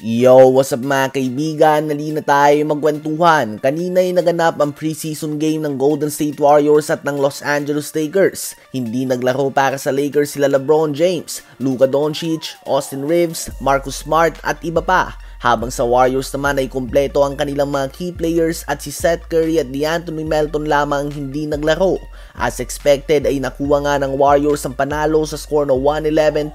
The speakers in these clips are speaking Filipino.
Yo, what's up mga kaibigan? Nali na tayo magkwentuhan. Kanina ay naganap ang preseason game ng Golden State Warriors at ng Los Angeles Lakers. Hindi naglaro para sa Lakers sila LeBron James, Luka Doncic, Austin Reeves, Marcus Smart at iba pa. Habang sa Warriors naman ay kumpleto ang kanilang mga key players at si Seth Curry at DeAnthony Melton lamang hindi naglaro. As expected ay nakuha nga ng Warriors ang panalo sa score na 111-103.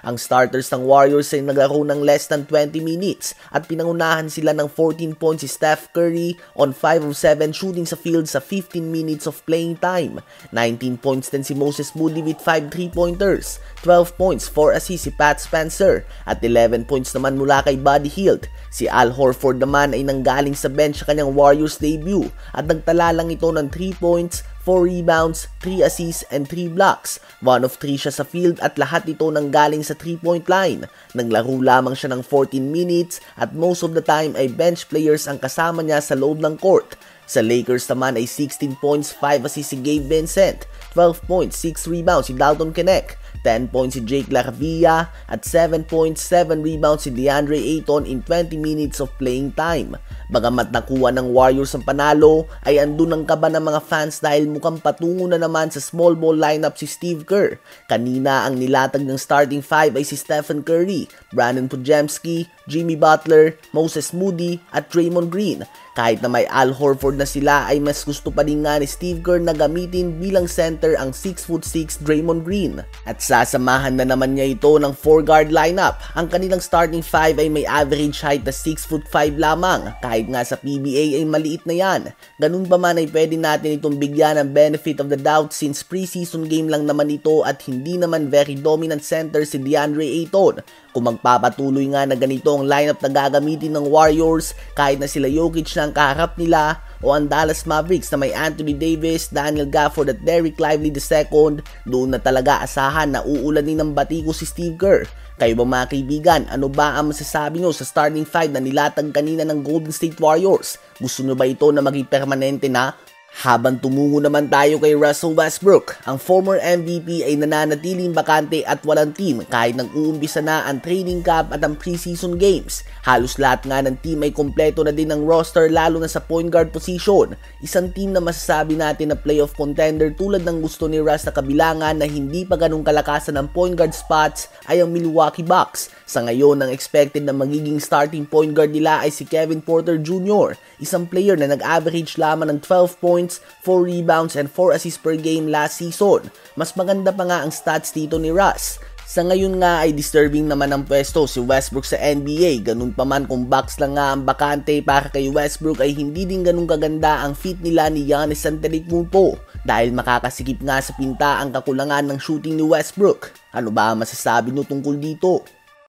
Ang starters ng Warriors ay naglaro ng less than 20 minutes at pinangunahan sila ng 14 points si Steph Curry on 5 of 7 shooting sa field sa 15 minutes of playing time. 19 points din si Moses Moody with 5 3-pointers, 12 points, 4 assists si Pat Spencer at 11 points naman mula kay Buddy Hield. Si Al Horford naman ay nanggaling sa bench sa kanyang Warriors debut at nagtala lang ito ng 3 points, 4 rebounds, 3 assists, and 3 blocks. 1 of 3 siya sa field at lahat ito nanggaling sa 3-point line. Naglaro lamang siya ng 14 minutes at most of the time ay bench players ang kasama niya sa loob ng court. Sa Lakers naman ay 16 points, 5 assists si Gabe Vincent, 12 points, 6 rebounds si Dalton Knecht, 10 points si Jake LaRavia at 7 points, 7 rebounds si DeAndre Ayton in 20 minutes of playing time. Bagamat nakuha ng Warriors ang panalo, ay andun ang kaba ng mga fans dahil mukhang patungo na naman sa small ball lineup si Steve Kerr. Kanina ang nilatag ng starting 5 ay si Stephen Curry, Brandon Podziemski, Jimmy Butler, Moses Moody at Draymond Green. Kahit na may Al Horford na sila ay mas gusto pa rin nga ni Steve Kerr na gamitin bilang center ang 6'6" Draymond Green. At sasamahan na naman niya ito ng 4-guard lineup. Ang kanilang starting 5 ay may average height na 6'5" lamang. Kahit nga sa PBA ay maliit na yan. Ganun pa man ay pwede natin itong bigyan ng benefit of the doubt since preseason game lang naman ito at hindi naman very dominant center si DeAndre Ayton. Kung magpapatuloy nga na ganito ang lineup na gagamitin ng Warriors, kahit na sila Jokic na ang kaharap nila o ang Dallas Mavericks na may Anthony Davis, Daniel Gafford at Derek Lively II, doon na talaga asahan na uulanin ng batiko si Steve Kerr. Kayo ba mga kaibigan, ano ba ang masasabi nyo sa starting 5 na nilatag kanina ng Golden State Warriors? Gusto nyo ba ito na maging permanente na? Habang tumungo naman tayo kay Russell Westbrook, ang former MVP ay nananatiling bakante at walang team kahit nag-uumpisa na ang training camp at ang preseason games. Halos lahat nga ng team ay kompleto na din ng roster lalo na sa point guard position. Isang team na masasabi natin na playoff contender tulad ng gusto ni Russ na kabilangan na hindi pa ganun kalakasan ng point guard spots ay ang Milwaukee Bucks. Sa ngayon, ang expected na magiging starting point guard nila ay si Kevin Porter Jr., isang player na nag-average lamang ng 12 points, 4 rebounds, and 4 assists per game last season. Mas maganda pa nga ang stats dito ni Russ. Sa ngayon nga ay disturbing naman ang pwesto si Westbrook sa NBA. Ganun pa man kung Bucks lang nga ang bakante para kay Westbrook ay hindi din ganun kaganda ang fit nila ni Giannis Antetokounmpo dahil makakasikip nga sa pinta ang kakulangan ng shooting ni Westbrook. Ano ba ang masasabi nyo tungkol dito?